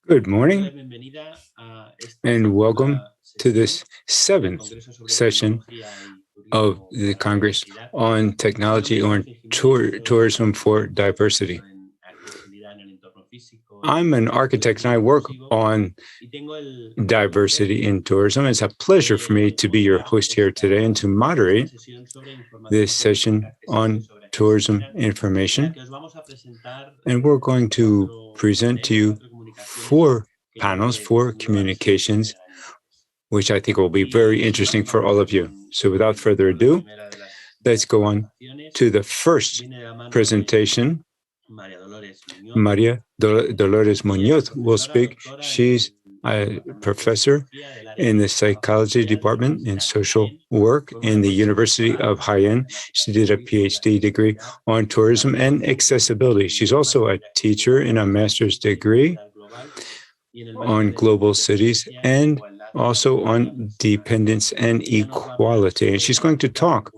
Good morning, and welcome to this 7th session of the Congress on Technology on Tourism for Diversity. I'm an architect and I work on diversity in tourism. It's a pleasure for me to be your host here today and to moderate this session on tourism information. And we're going to present to you 4 panels, 4 communications, which I think will be very interesting for all of you. So without further ado, let's go on to the first presentation. María Dolores Muñoz will speak. She's a professor in the psychology department in social work in the University of Jaén. She did a PhD degree on tourism and accessibility. She's also a teacher in a master's degree on global cities and also on dependence and equality. And she's going to talk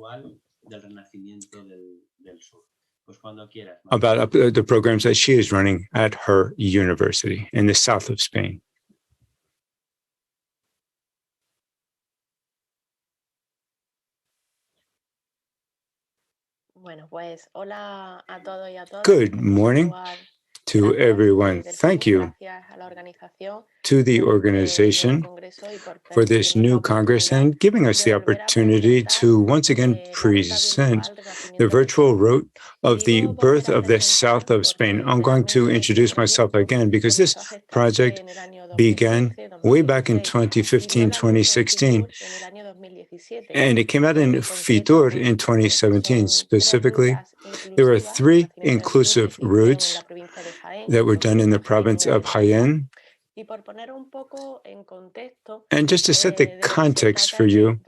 about the programs that she is running at her university in the south of Spain. Good morning to everyone. Thank you to the organization for this new Congress and giving us the opportunity to once again present the virtual route of the birth of the south of Spain. I'm going to introduce myself again because this project began way back in 2015, 2016, and it came out in Fitur in 2017. Specifically, there were 3 inclusive routes that were done in the province of Jaén. And just to set the context for you,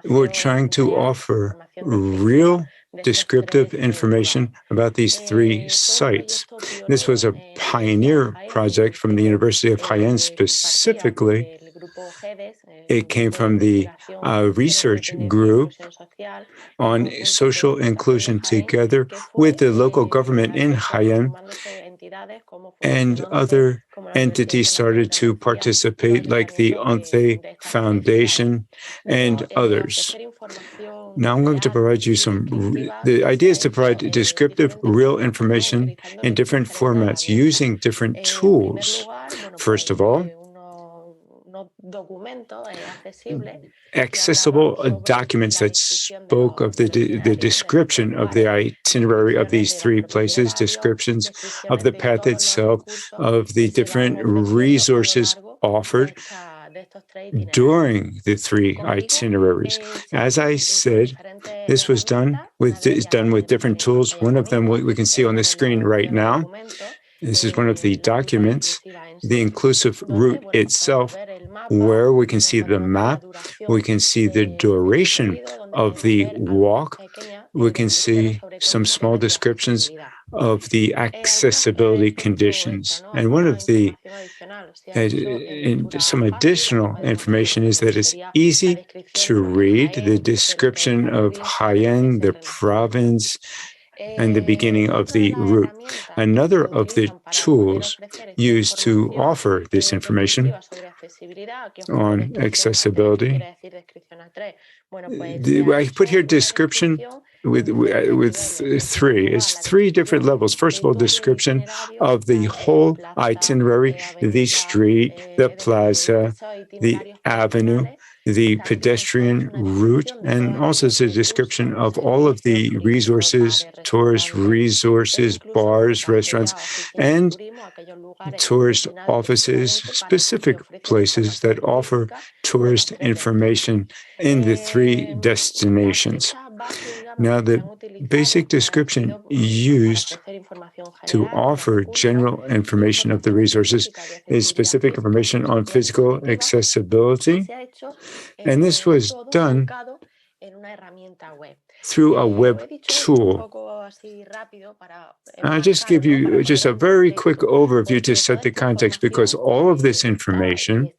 we're trying to offer real descriptive information about these 3 sites. This was a pioneer project from the University of Jaén specifically. It came from the research group on social inclusion together with the local government in Jaén, and other entities started to participate like the ONCE Foundation and others. Now I'm going to provide you the idea is to provide descriptive, real information in different formats using different tools. First of all, accessible documents that spoke of the description of the itinerary of these 3 places, descriptions of the path itself, of the different resources offered during the 3 itineraries. As I said, this was done with different tools. One of them we can see on the screen right now. This is one of the documents, the inclusive route itself, where we can see the map, we can see the duration of the walk, we can see some small descriptions of the accessibility conditions. And one of the some additional information is that it's easy to read the description of Jaén, the province, and the beginning of the route. Another of the tools used to offer this information on accessibility, I put here description with 3. It's 3 different levels. First of all, description of the whole itinerary, the street, the plaza, the avenue, the pedestrian route, and also it's a description of all of the resources, tourist resources, bars, restaurants, and tourist offices, specific places that offer tourist information in the 3 destinations. Now, the basic description used to offer general information of the resources is specific information on physical accessibility, and this was done through a web tool. I'll just give you just a very quick overview to set the context, because all of this information,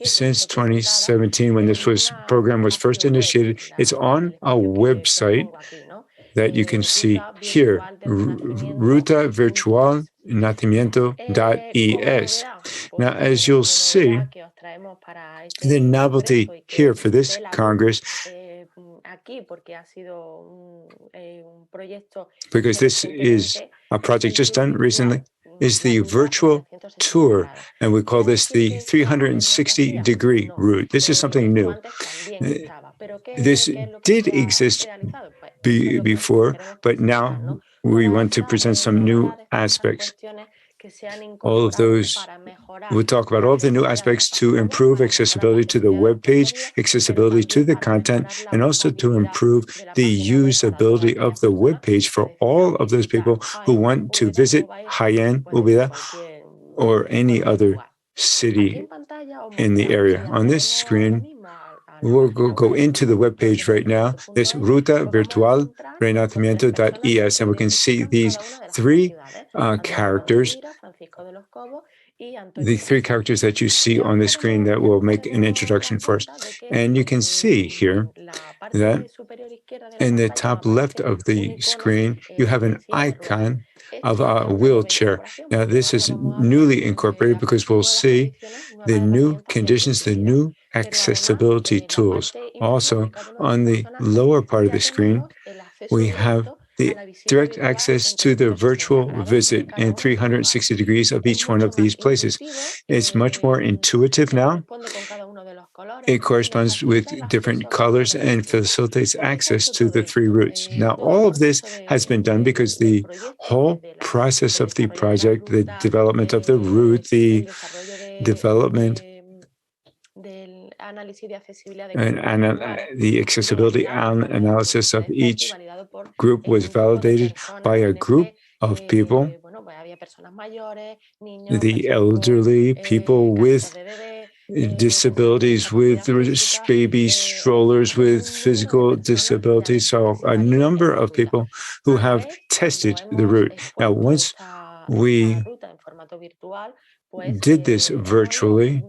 since 2017, when this program was first initiated, it's on a website that you can see here, Ruta Virtual Nacimiento.es. Now, as you'll see, the novelty here for this Congress, because this is a project just done recently, is the virtual tour, and we call this the 360-degree route. This is something new. This did exist before, but now we want to present some new aspects. All of those, we'll talk about all of the new aspects to improve accessibility to the web page, accessibility to the content, and also to improve the usability of the web page for all of those people who want to visit Jaén, Ubeda, or any other city in the area. On this screen, we'll go into the web page right now, this Ruta Virtual Renacimiento.es, and we can see these 3 characters, the 3 characters that you see on the screen that will make an introduction for us. And you can see here that in the top left of the screen, you have an icon of a wheelchair. Now, this is newly incorporated because we'll see the new conditions, the new accessibility tools. Also, on the lower part of the screen, we have the direct access to the virtual visit in 360 degrees of each one of these places. It's much more intuitive now. It corresponds with different colors and facilitates access to the 3 routes. Now, all of this has been done because the whole process of the project, the development of the route, the development and the accessibility analysis of each group was validated by a group of people, the elderly, people with disabilities, with baby strollers, with physical disabilities. So a number of people who have tested the route. Now, once we did this virtually,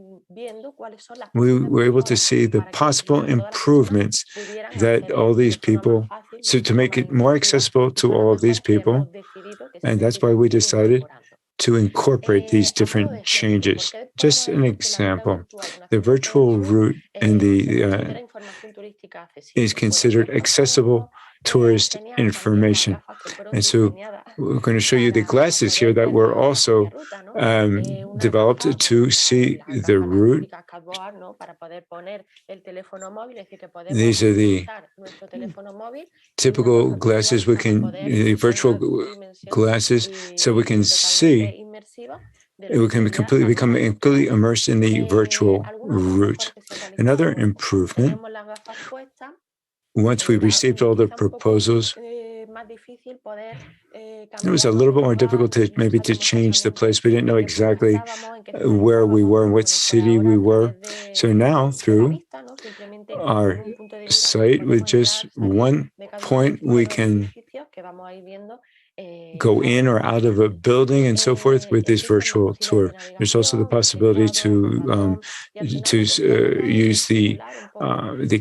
we were able to see the possible improvements that all these people, so to make it more accessible to all of these people, and that's why we decided to incorporate these different changes. Just an example, the virtual route in the is considered accessible tourist information. And so we're going to show you the glasses here that were also developed to see the route. These are the typical glasses. We can, the virtual glasses, so we can see, we can become completely immersed in the virtual route. Another improvement, once we received all the proposals, it was a little bit more difficult to maybe to change the place. We didn't know exactly where we were and what city we were. So now through our site, with just one point, we can go in or out of a building and so forth with this virtual tour. There's also the possibility to use the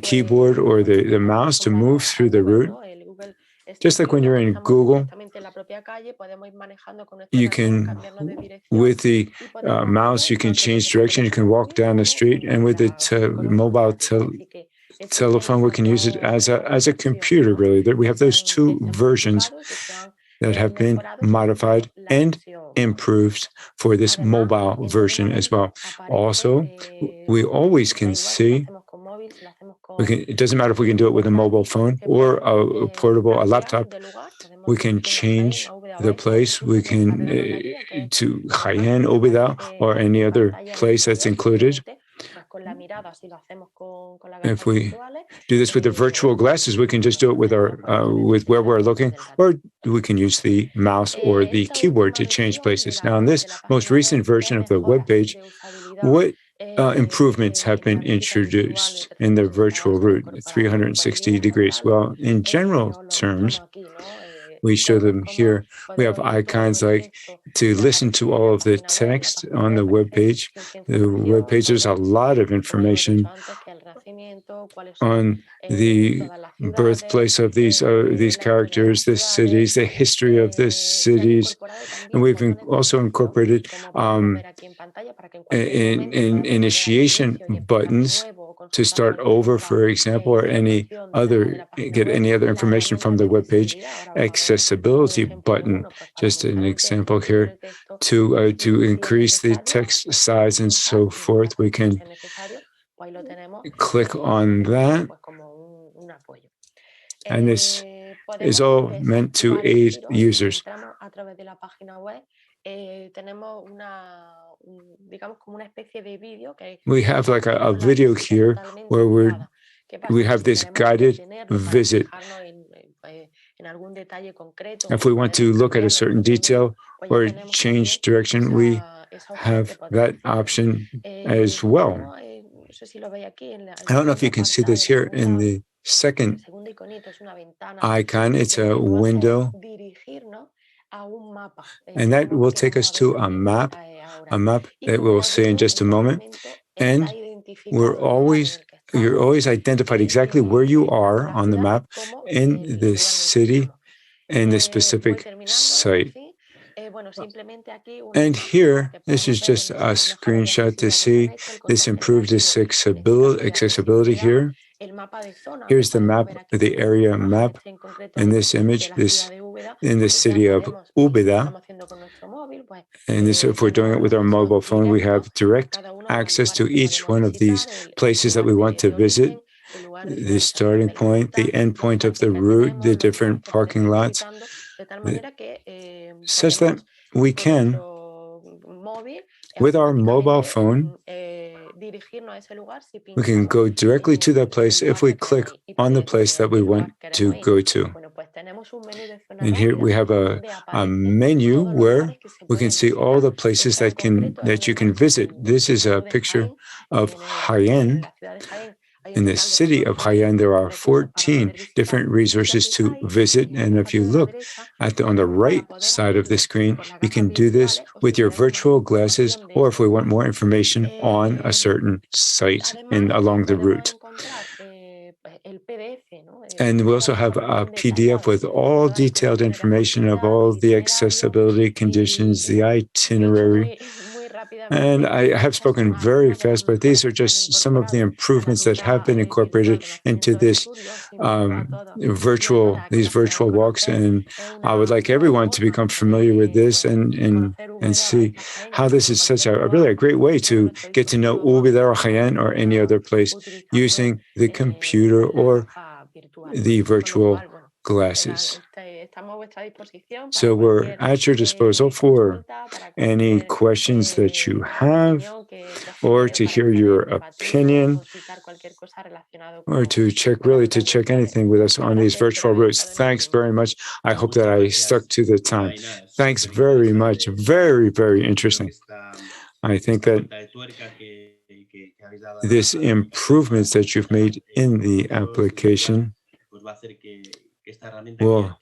keyboard or the mouse to move through the route. Just like when you're in Google, you can, with the mouse, you can change direction. You can walk down the street, and with the mobile telephone, we can use it as a computer. Really, we have those 2 versions. that have been modified and improved for this mobile version as well. Also, we always can see, it doesn't matter if we can do it with a mobile phone or a portable, a laptop, we can change the place. We can to Jaén, Úbeda, or any other place that's included. If we do this with the virtual glasses, we can just do it with our with where we're looking, or we can use the mouse or the keyboard to change places. Now, in this most recent version of the web page, what improvements have been introduced in the virtual route, 360 degrees? Well, in general terms, we show them here. We have icons like to listen to all of the text on the web page. The web page, there's a lot of information on the birthplace of these characters, the cities, the history of the cities, and we've also incorporated initiation buttons to start over, for example, or get any other information from the web page. Accessibility button, just an example here, to increase the text size and so forth. We can click on that, and this is all meant to aid users. We have like a video here where we have this guided visit. If we want to look at a certain detail or change direction, we have that option as well. I don't know if you can see this here in the second icon. It's a window, and that will take us to a map that we'll see in just a moment. And you're always identified exactly where you are on the map in the city and the specific site. And here, this is just a screenshot to see this improved accessibility here. Here's the map, the area map, in this image, this in the city of Úbeda. And this, if we're doing it with our mobile phone, we have direct access to each one of these places that we want to visit, the starting point, the end point of the route, the different parking lots, such that we can, with our mobile phone, we can go directly to that place if we click on the place that we want to go to. And here we have a menu where we can see all the places that you can visit. This is a picture of Jaén. In the city of Jaén, there are 14 different resources to visit. And if you look on the right side of the screen, you can do this with your virtual glasses, or if we want more information on a certain site along the route. And we also have a PDF with all detailed information of all the accessibility conditions, the itinerary. And I have spoken very fast, but these are just some of the improvements that have been incorporated into this virtual walks. And I would like everyone to become familiar with this and see how this is such a really great way to get to know Úbeda or Jaén or any other place using the computer or the virtual glasses. So we're at your disposal for any questions that you have, or to hear your opinion, or to check anything with us on these virtual routes. Thanks very much. I hope that I stuck to the time. Thanks very much. Very, very interesting. I think that this improvements that you've made in the application will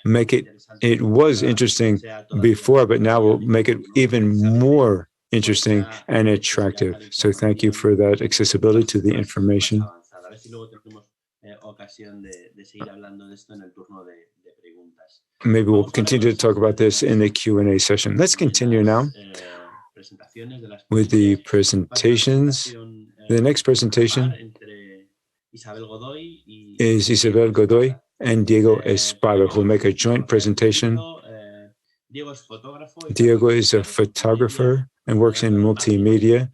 make it was interesting before, but now will make it even more interesting and attractive. So thank you for that accessibility to the information. Maybe we'll continue to talk about this in the Q&A session. Let's continue now with the presentations. The next presentation is Isabel Godoy and Diego Espada, who will make a joint presentation. Diego is a photographer and works in multimedia,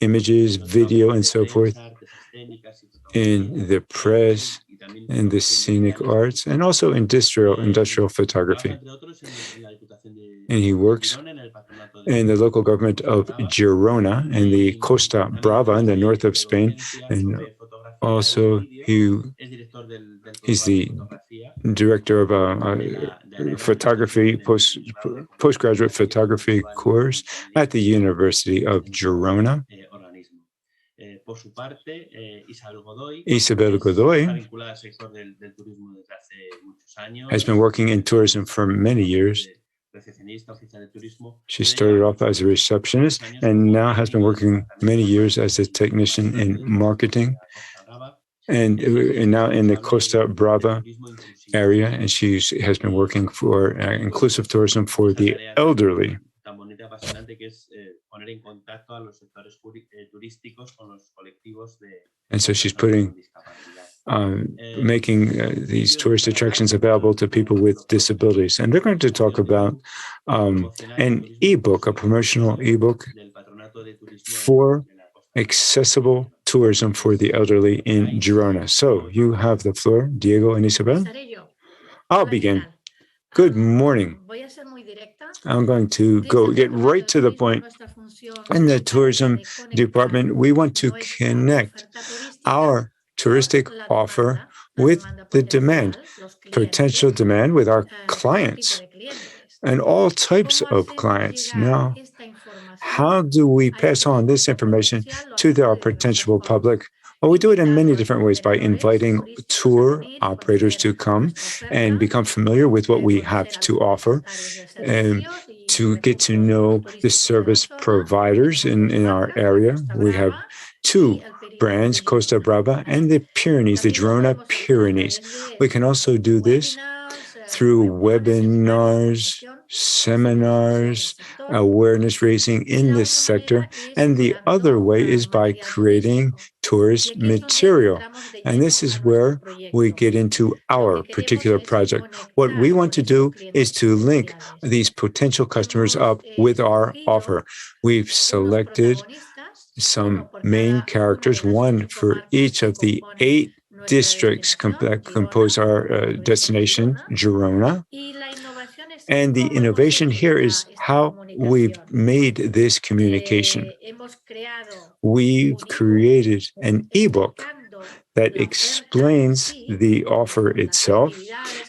images, video, and so forth, in the press and the scenic arts, and also industrial photography. And he works in the local government of Girona and the Costa Brava in the north of Spain. And also he's the director of a photography, postgraduate photography course at the University of Girona. Isabel Godoy has been working in tourism for many years. She started off as a receptionist and now has been working many years as a technician in marketing, and now in the Costa Brava area, and she has been working for inclusive tourism for the elderly. And so she's making these tourist attractions available to people with disabilities. And they're going to talk about an ebook, a promotional ebook for accessible tourism for the elderly in Girona. So you have the floor, Diego and Isabel. I'll begin. Good morning. I'm going to get right to the point. In the tourism department, we want to connect our touristic offer with the demand, potential demand with our clients and all types of clients. Now, how do we pass on this information to our potential public? Well, we do it in many different ways, by inviting tour operators to come and become familiar with what we have to offer, and to get to know the service providers in our area. We have two brands, Costa Brava and the Pyrenees, the Girona Pyrenees. We can also do this through webinars, seminars, awareness raising in this sector. And the other way is by creating tourist material. And this is where we get into our particular project. What we want to do is to link these potential customers up with our offer. We've selected some main characters, one for each of the 8 districts that compose our destination, Girona. And the innovation here is how we've made this communication. We've created an ebook that explains the offer itself,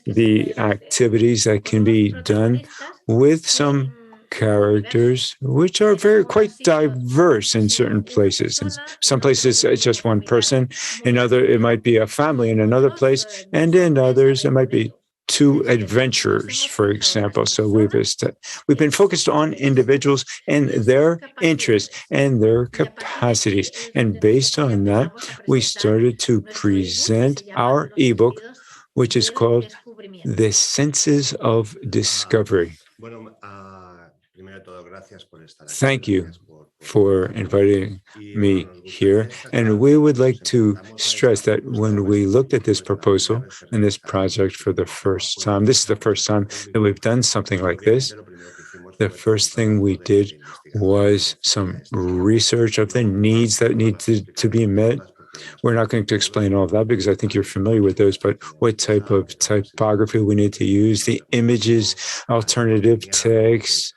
the activities that can be done with some characters, which are quite diverse in certain places. In some places, it's just one person. In other, it might be a family in another place. And in others, it might be 2 adventurers, for example. So we've been focused on individuals and their interests and their capacities. And based on that, we started to present our ebook, which is called The Senses of Discovery. Thank you for inviting me here. And we would like to stress that when we looked at this proposal and this project for the first time, this is the first time that we've done something like this. The first thing we did was some research of the needs that need to be met. We're not going to explain all of that because I think you're familiar with those, but what type of typography we need to use, the images, alternative text,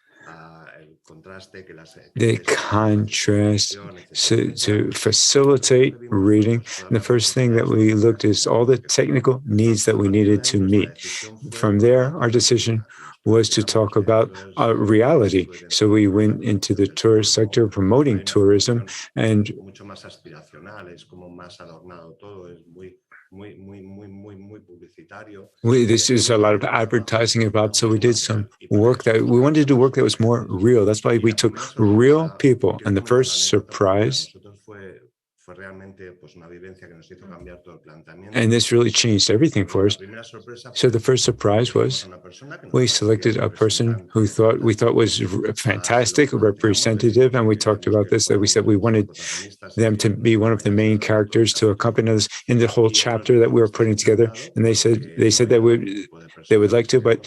the contrast, to facilitate reading. And the first thing that we looked is all the technical needs that we needed to meet. From there, our decision was to talk about reality. So we went into the tourist sector, promoting tourism, and this is a lot of advertising about, so we did some work that we wanted to do, work that was more real. That's why we took real people. And the first surprise And this really changed everything for us. So the first surprise was we selected a person who we thought was fantastic, a representative, and we talked about this, that we said we wanted them to be one of the main characters to accompany us in the whole chapter that we were putting together. And they said that they would like to, but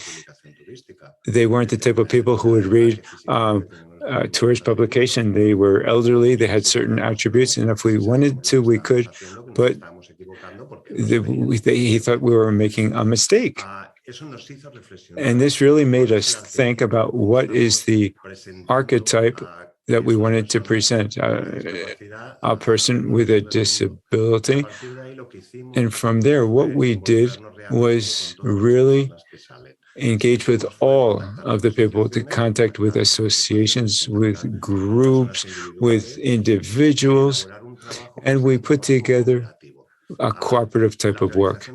they weren't the type of people who would read tourist publication. They were elderly, they had certain attributes, and if we wanted to, we could, but he thought we were making a mistake. And this really made us think about what is the archetype that we wanted to present, a person with a disability. And from there, what we did was really engage with all of the people, to contact with associations, with groups, with individuals, and we put together a cooperative type of work.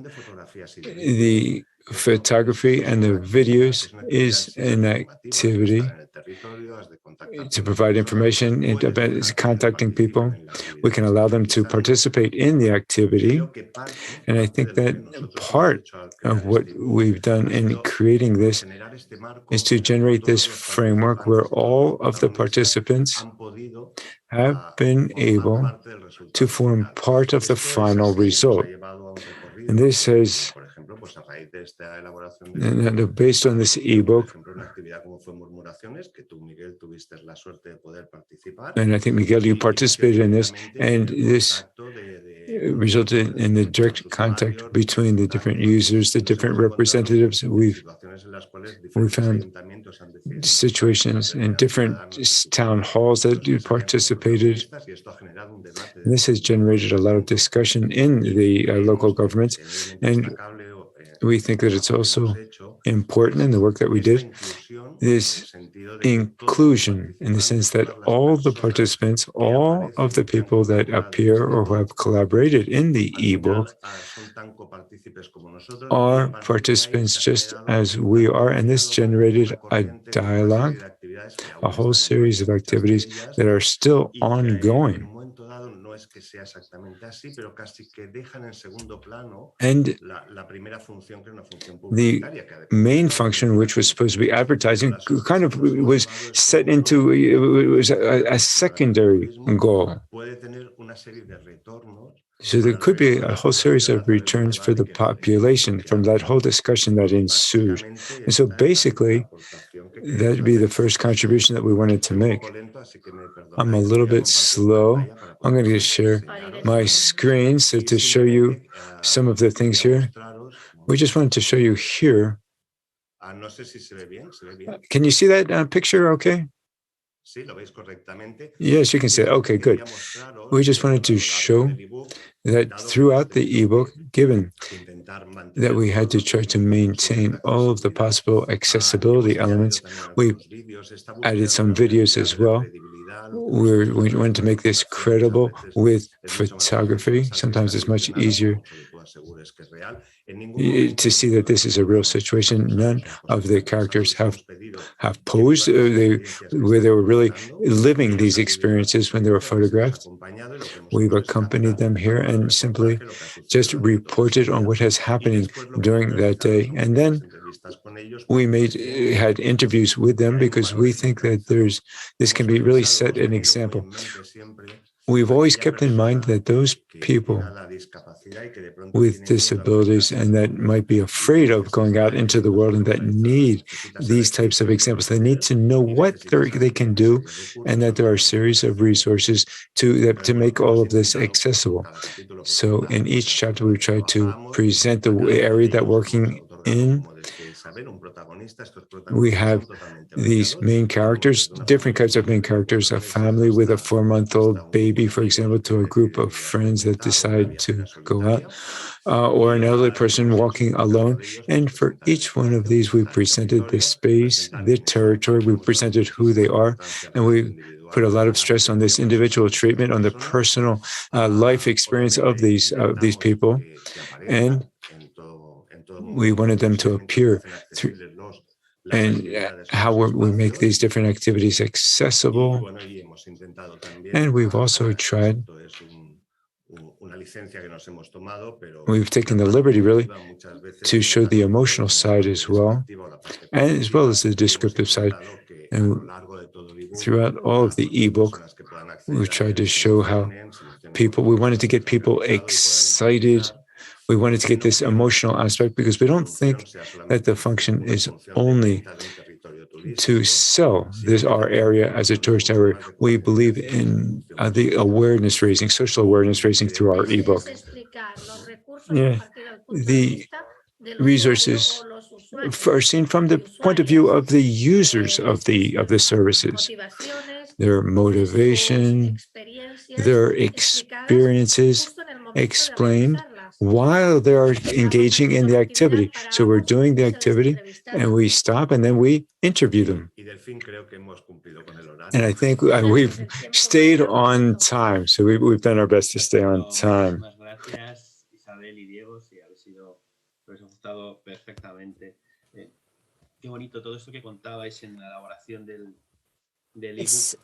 The photography and the videos is an activity to provide information about contacting people. We can allow them to participate in the activity. And I think that part of what we've done in creating this is to generate this framework where all of the participants have been able to form part of the final result. And this has, based on this ebook, and I think, Miguel, you participated in this, and this resulted in the direct contact between the different users, the different representatives. We found situations in different town halls that you participated. And this has generated a lot of discussion in the local governments, and we think that it's also important in the work that we did, this inclusion, in the sense that all the participants, all of the people that appear or who have collaborated in the ebook are participants just as we are, and this generated a dialogue, a whole series of activities that are still ongoing. And the main function, which was supposed to be advertising, kind of was set into, it was a secondary goal. So there could be a whole series of returns for the population from that whole discussion that ensued. And so basically, that would be the first contribution that we wanted to make. I'm a little bit slow. I'm going to share my screen so to show you some of the things here. We just wanted to show you here. Can you see that picture okay? Yes, you can see it. Okay, good. We just wanted to show that throughout the ebook, given that we had to try to maintain all of the possible accessibility elements, we added some videos as well. We wanted to make this credible with photography. Sometimes it's much easier to see that this is a real situation. None of the characters have posed where they were really living these experiences when they were photographed. We've accompanied them here and simply just reported on what has happening during that day. And then we had interviews with them because we think that this can be really set an example. We've always kept in mind that those people with disabilities and that might be afraid of going out into the world and that need these types of examples, they need to know what they can do, and that there are a series of resources to make all of this accessible. So in each chapter, we try to present the area that we're working in. We have these main characters, different kinds of main characters, a family with a 4-month-old baby, for example, to a group of friends that decide to go out, or an elderly person walking alone. And for each one of these, we presented the space, the territory, we presented who they are, and we put a lot of stress on this individual treatment, on the personal life experience of these people. And we wanted them to appear through, and how we make these different activities accessible. And we've also tried We've taken the liberty, really, to show the emotional side as well, and as well as the descriptive side. And throughout all of the ebook, we tried to show how we wanted to get people excited. We wanted to get this emotional aspect because we don't think that the function is only to sell our area as a tourist area. We believe in the awareness raising, social awareness raising through our ebook. Yeah, the resources are seen from the point of view of the users of the services, their motivation, their experiences explained while they are engaging in the activity. So we're doing the activity and we stop and then we interview them. And I think we've stayed on time. So we've done our best to stay on time. It's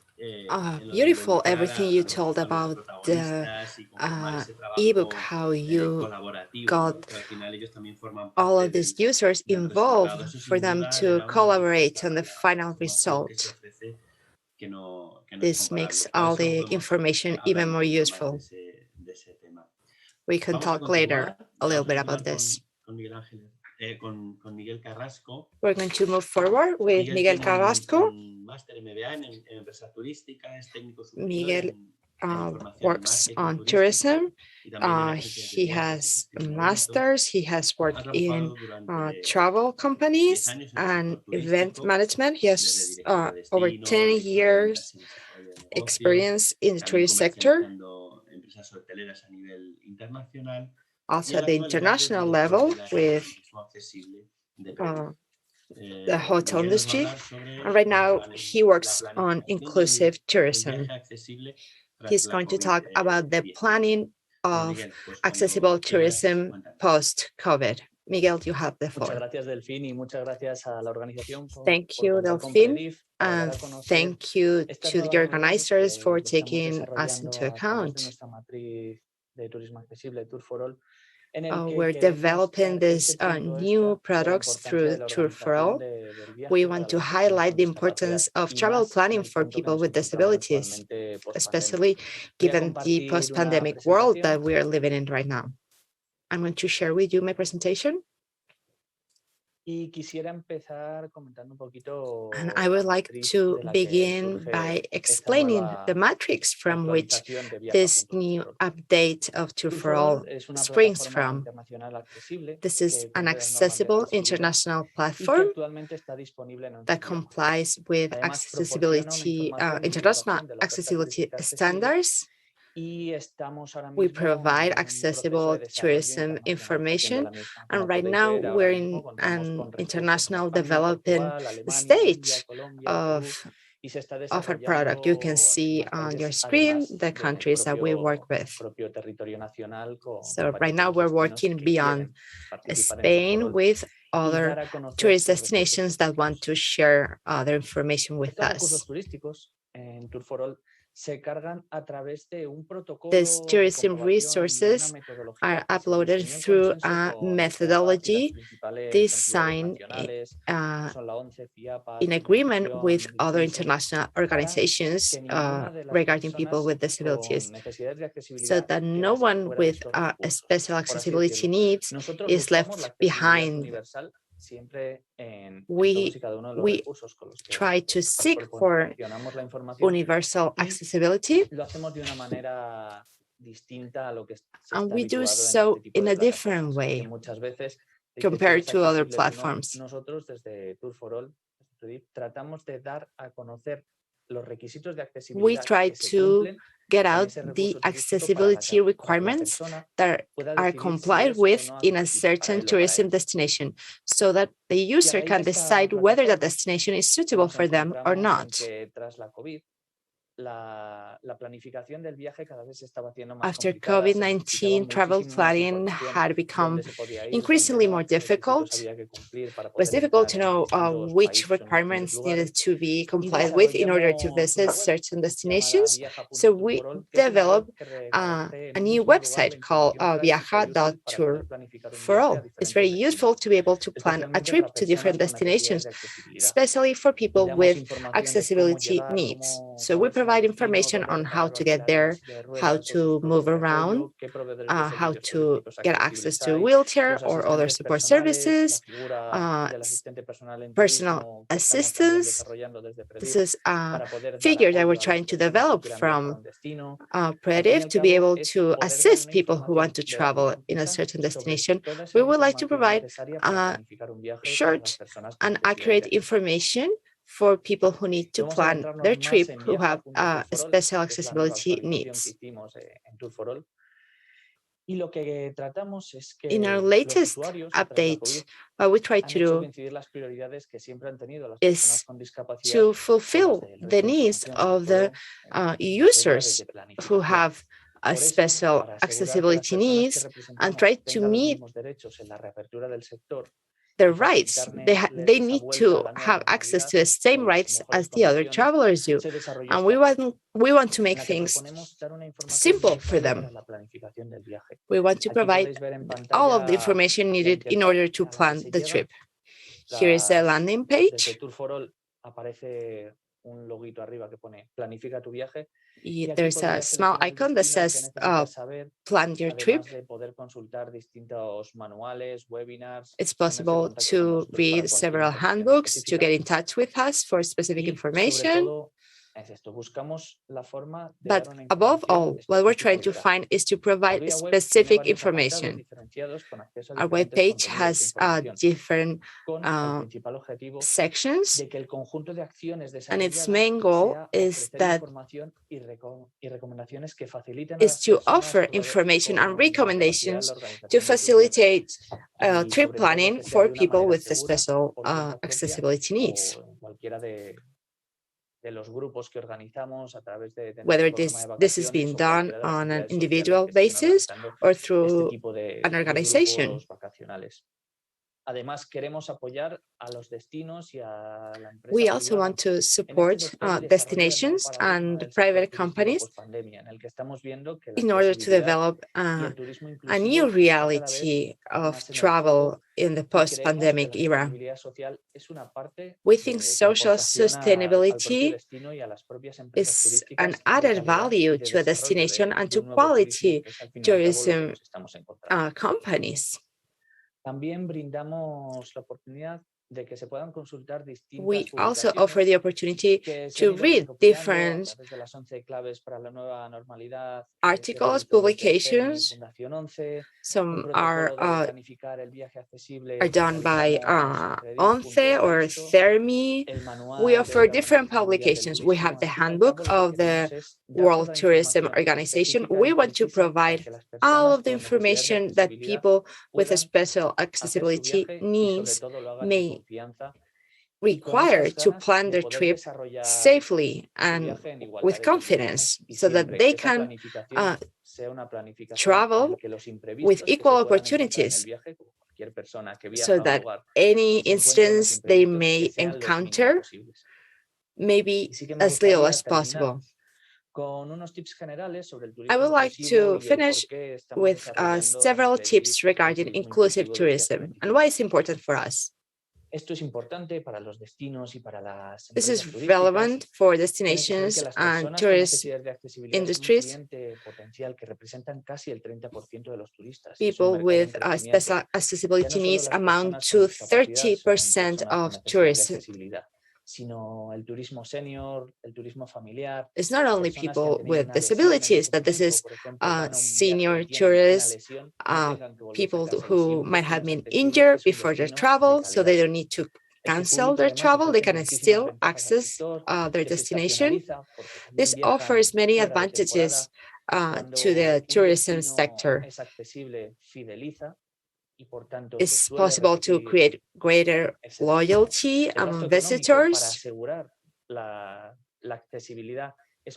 beautiful, everything you told about the ebook, how you got all of these users involved for them to collaborate on the final result. This makes all the information even more useful. We can talk later a little bit about this. We're going to move forward with Miguel Carrasco. Miguel works on tourism. He has a master's. He has worked in travel companies and event management. He has over 10 years experience in the tourist sector. Also at the international level with the hotel industry. And right now he works on inclusive tourism. He's going to talk about the planning of accessible tourism post-COVID. Miguel, you have the floor. Thank you, Delfín, and thank you to the organizers for taking us into account. We're developing these new products through Tour for All. We want to highlight the importance of travel planning for people with disabilities, especially given the post-pandemic world that we are living in right now. I'm going to share with you my presentation. And I would like to begin by explaining the matrix from which this new update of Tour for All springs from. This is an accessible international platform that complies with international accessibility standards. We provide accessible tourism information, and right now we're in an international developing stage of our product. You can see on your screen the countries that we work with. So right now we're working beyond Spain with other tourist destinations that want to share their information with us. These tourism resources are uploaded through a methodology designed in agreement with other international organizations regarding people with disabilities, so that no one with special accessibility needs is left behind. We try to seek for universal accessibility, and we do so in a different way compared to other platforms. We try to get out the accessibility requirements that are complied with in a certain tourism destination, so that the user can decide whether that destination is suitable for them or not. After COVID-19, travel planning had become increasingly more difficult. It was difficult to know which requirements needed to be complied with in order to visit certain destinations. So we developed a new website called viaja.tour for all. It's very useful to be able to plan a trip to different destinations, especially for people with accessibility needs. So we provide information on how to get there, how to move around, how to get access to a wheelchair or other support services, personal assistance. This is a figure that we're trying to develop from Predif to be able to assist people who want to travel in a certain destination. We would like to provide short and accurate information for people who need to plan their trip, who have special accessibility needs. In our latest update, what we try to do is to fulfill the needs of the users who have special accessibility needs and try to meet their rights. They need to have access to the same rights as the other travelers do. And we want to make things simple for them. We want to provide all of the information needed in order to plan the trip. Here is the landing page. There's a small icon that says plan your trip. It's possible to read several handbooks, to get in touch with us for specific information. But above all, what we're trying to find is to provide specific information. Our webpage has different sections, and its main goal is to offer information and recommendations to facilitate trip planning for people with special accessibility needs. Whether this is being done on an individual basis or through an organization. We also want to support destinations and private companies in order to develop a new reality of travel in the post-pandemic era. We think social sustainability is an added value to a destination and to quality tourism companies. We also offer the opportunity to read different articles, publications. Some are done by ONCE or Thermi. We offer different publications. We have the handbook of the World Tourism Organization. We want to provide all of the information that people with special accessibility needs may require to plan their trip safely and with confidence so that they can travel with equal opportunities, so that any instance they may encounter may be as little as possible. I would like to finish with several tips regarding inclusive tourism and why it's important for us. This is relevant for destinations and tourist industries. People with special accessibility needs amount to 30% of tourism. It's not only people with disabilities, but this is senior tourists, people who might have been injured before their travel, so they don't need to cancel their travel. They can still access their destination. This offers many advantages to the tourism sector. It's possible to create greater loyalty among visitors. The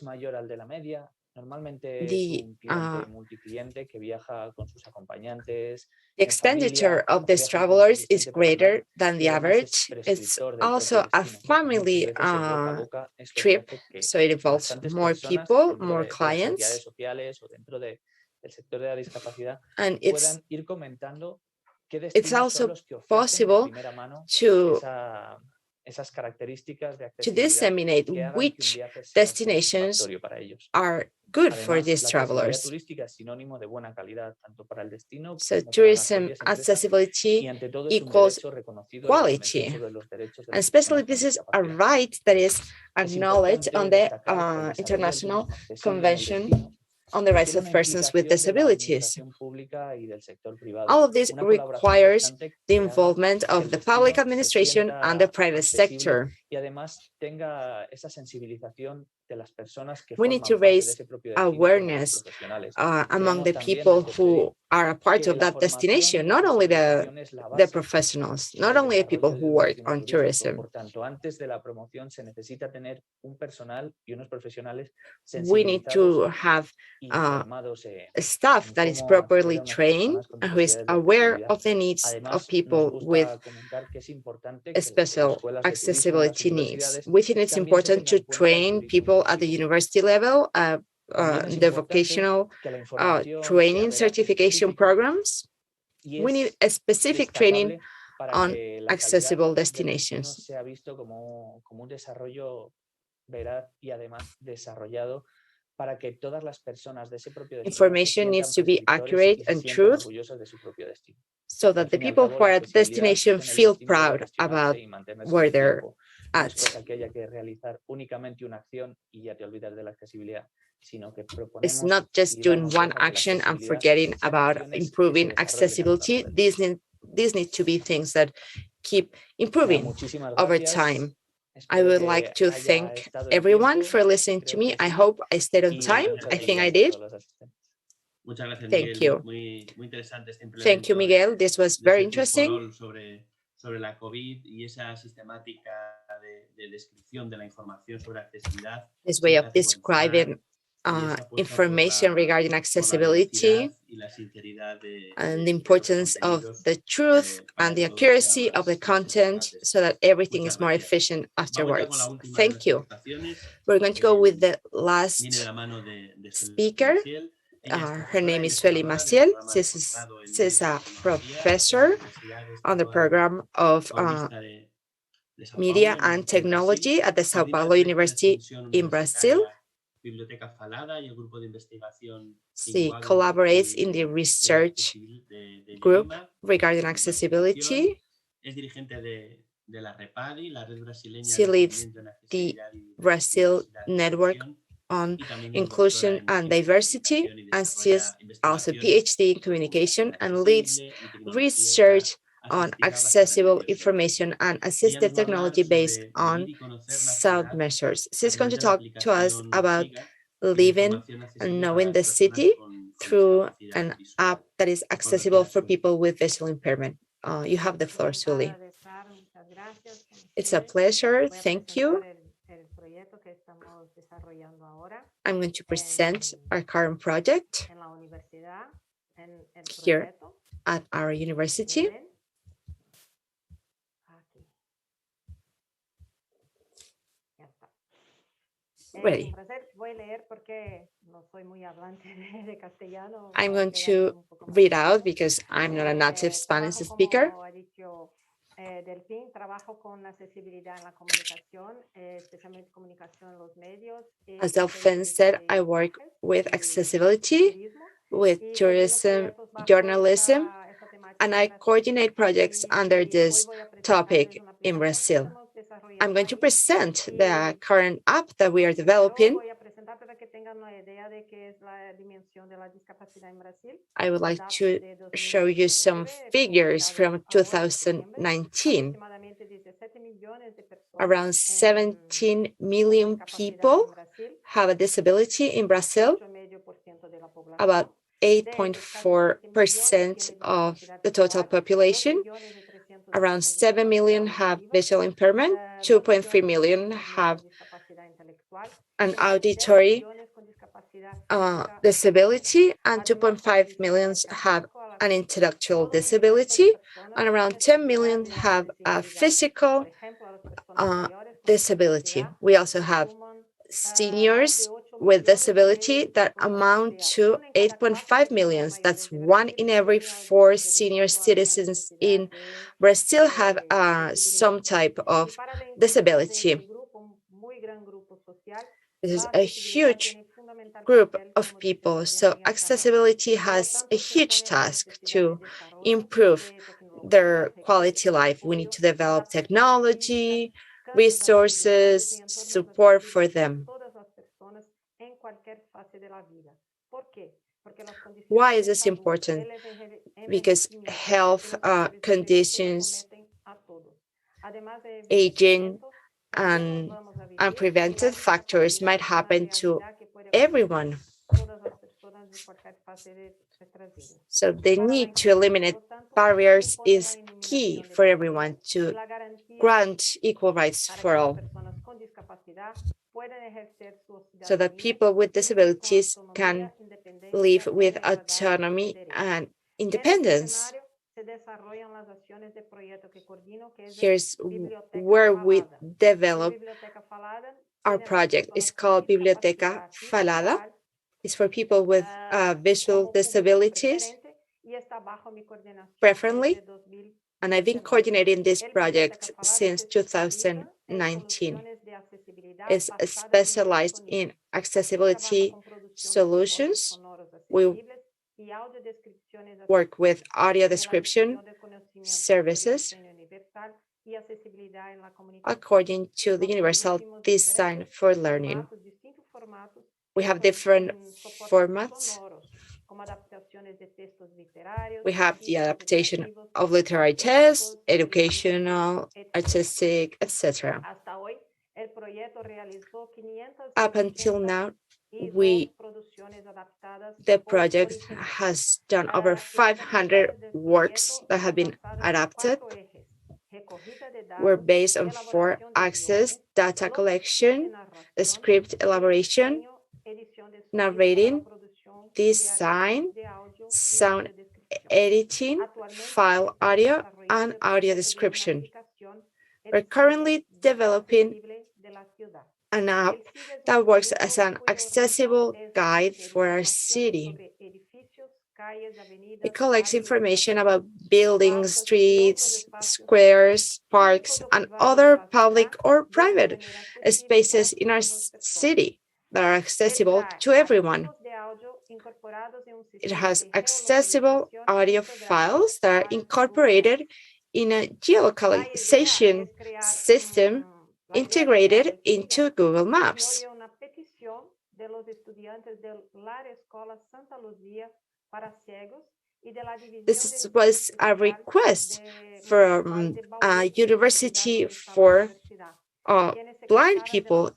expenditure of these travelers is greater than the average. It's also a family trip, so it involves more people, more clients. And it's also possible to disseminate which destinations are good for these travelers. So tourism accessibility equals quality. And especially this is a right that is acknowledged on the International Convention on the Rights of Persons with Disabilities. All of this requires the involvement of the public administration and the private sector. We need to raise awareness among the people who are a part of that destination, not only the professionals, not only the people who work on tourism. We need to have staff that is properly trained and who is aware of the needs of people with special accessibility needs. We think it's important to train people at the university level, the vocational training certification programs. We need a specific training on accessible destinations. Information needs to be accurate and true so that the people who are at the destination feel proud about where they're at. It's not just doing one action and forgetting about improving accessibility. These need to be things that keep improving over time. I would like to thank everyone for listening to me. I hope I stayed on time. I think I did. Thank you. Thank you, Miguel. This was very interesting. This way of describing information regarding accessibility and the importance of the truth and the accuracy of the content so that everything is more efficient afterwards. Thank you. We're going to go with the last speaker. Her name is Maciel. She's a professor on the program of Media and Technology at the Sao Paulo University in Brazil. She collaborates in the research group regarding accessibility. She leads the Brazil network on inclusion and diversity, and she is also a PhD in communication and leads research on accessible information and assistive technology based on sound measures. She's going to talk to us about living and knowing the city through an app that is accessible for people with visual impairment. You have the floor, Sully. It's a pleasure. Thank you. I'm going to present our current project here at our university. Ready. I'm going to read out because I'm not a native Spanish speaker. As Delfín said, I work with accessibility, with tourism, journalism, and I coordinate projects under this topic in Brazil. I'm going to present the current app that we are developing. I would like to show you some figures from 2019. Around 17 million people have a disability in Brazil, about 8.4% of the total population. Around 7 million have visual impairment, 2.3 million have an auditory disability, and 2.5 million have an intellectual disability, and around 10 million have a physical disability. We also have seniors with disability that amount to 8.5 million. That's 1 in every 4 senior citizens in Brazil have some type of disability. This is a huge group of people, so accessibility has a huge task to improve their quality life. We need to develop technology, resources, support for them. Why is this important? Because health conditions, aging, and unprevented factors might happen to everyone. So the need to eliminate barriers is key for everyone to grant equal rights for all, so that people with disabilities can live with autonomy and independence. Here's where we develop our project. It's called Biblioteca Falada. It's for people with visual disabilities, preferably. And I've been coordinating this project since 2019. It's specialized in accessibility solutions. We work with audio description services according to the universal design for learning. We have different formats. We have the adaptation of literary text, educational, artistic, etc. Up until now, the project has done over 500 works that have been adapted. We're based on 4 axes: data collection, script elaboration, narrating, design, sound editing, file audio, and audio description. We're currently developing an app that works as an accessible guide for our city. It collects information about buildings, streets, squares, parks, and other public or private spaces in our city that are accessible to everyone. It has accessible audio files that are incorporated in a geolocalization system integrated into Google Maps. This was a request from a university for blind people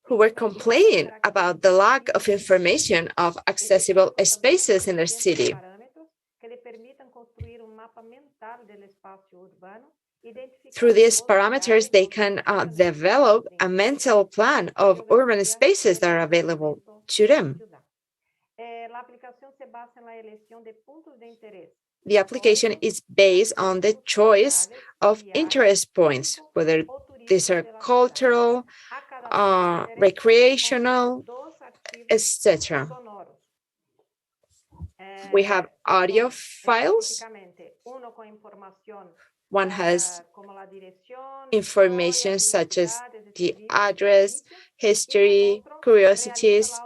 who were complaining about the lack of information of accessible spaces in their city. Through these parameters, they can develop a mental plan of urban spaces that are available to them. The application is based on the choice of interest points, whether these are cultural, recreational, etc. We have audio files. One has information such as the address, history, curiosities,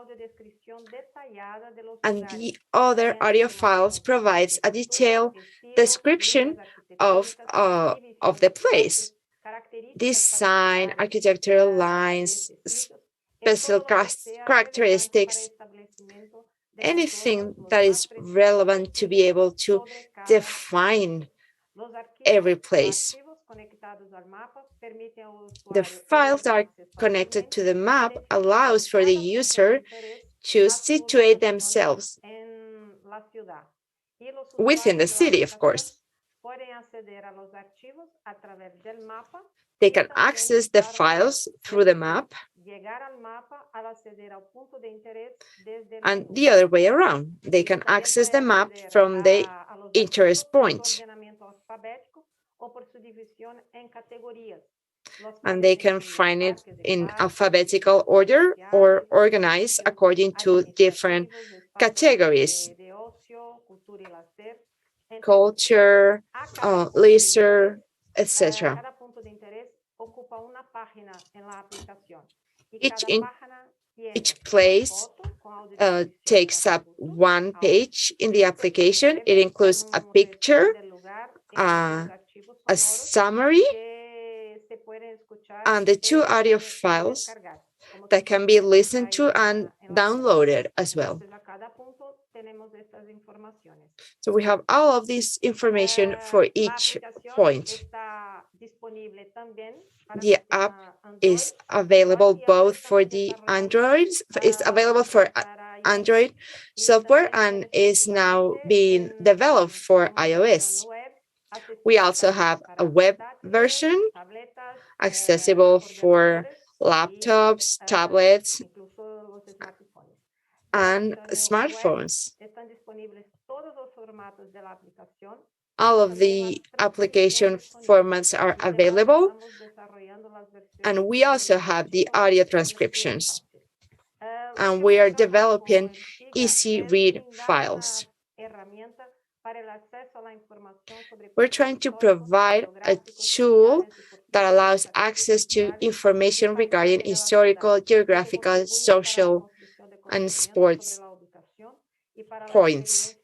and the other audio files provides a detailed description of the place. Design, architectural lines, special characteristics, anything that is relevant to be able to define every place. The files that are connected to the map allows for the user to situate themselves within the city, of course. They can access the files through the map and the other way around. They can access the map from the interest point. And they can find it in alphabetical order or organized according to different categories: culture, leisure, etc. Each place takes up one page in the application. It includes a picture, a summary, and the 2 audio files that can be listened to and downloaded as well. So we have all of this information for each point. The app is available both for the Androids. It's available for Android software and is now being developed for iOS. We also have a web version accessible for laptops, tablets, and smartphones. All of the application formats are available, and we also have the audio transcriptions. And we are developing easy read files. We're trying to provide a tool that allows access to information regarding historical, geographical, social, and sports points.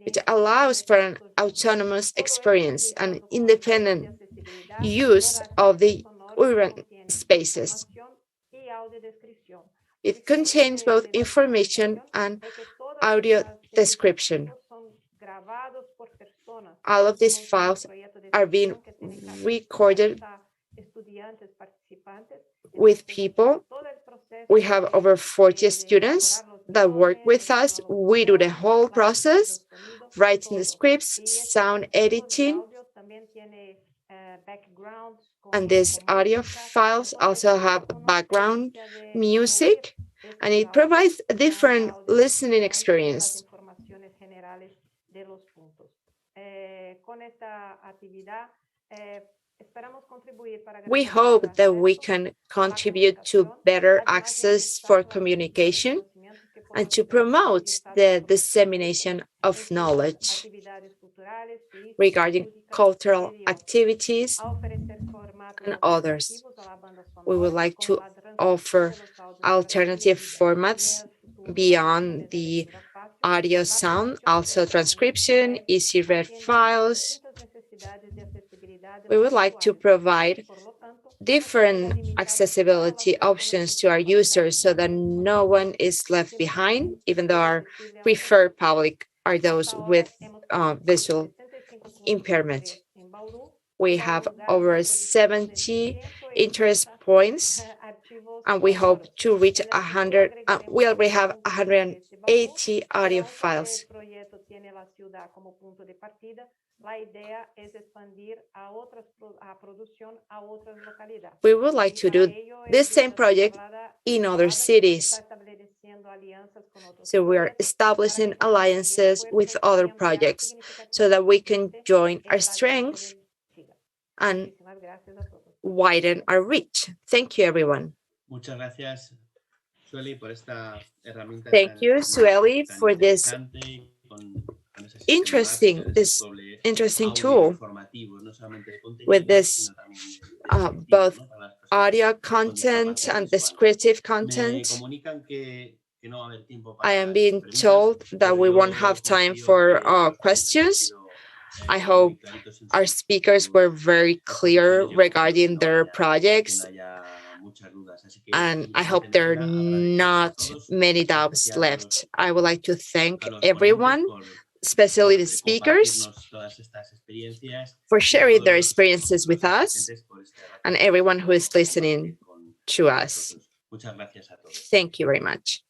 It allows for an autonomous experience and independent use of the urban spaces. It contains both information and audio description. All of these files are being recorded with people. We have over 40 students that work with us. We do the whole process, writing the scripts, sound editing, and these audio files also have background music, and it provides a different listening experience. We hope that we can contribute to better access for communication and to promote the dissemination of knowledge regarding cultural activities and others. We would like to offer alternative formats beyond the audio sound, also transcription, easy read files. We would like to provide different accessibility options to our users so that no one is left behind, even though our preferred public are those with visual impairment. We have over 70 interest points, and we hope to reach 100. We already have 180 audio files. We would like to do this same project in other cities. So we are establishing alliances with other projects so that we can join our strengths and widen our reach. Thank you, everyone. Thank you, Sueli, for this interesting tool with this both audio content and descriptive content. I am being told that we won't have time for questions. I hope our speakers were very clear regarding their projects, and I hope there are not many doubts left. I would like to thank everyone, especially the speakers, for sharing their experiences with us, and everyone who is listening to us. Thank you very much.